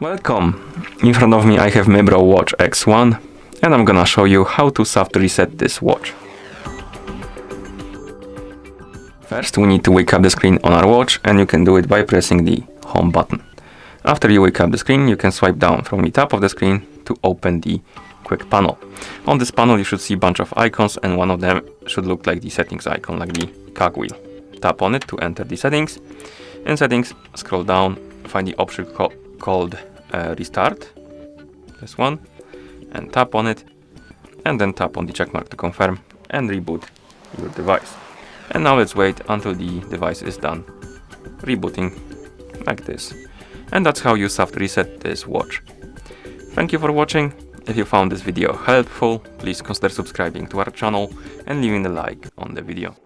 Welcome! In front of me I have Mibro Watch X1 and I'm gonna show you how to soft reset this watch. First we need to wake up the screen on our watch, and you can do it by pressing the home button. After you wake up the screen, you can swipe down from the top of the screen to open the quick panel. On this panel you should see a bunch of icons, and one of them should look like the settings icon, like the cogwheel. Tap on it to enter the settings. In settings, scroll down, find the option called restart, this one, and tap on it, and then tap on the check mark to confirm and reboot your device. And now let's wait until the device is done rebooting, like this. And that's how you soft reset this watch. Thank you for watching. If you found this video helpful, please consider subscribing to our channel and leaving a like on the video.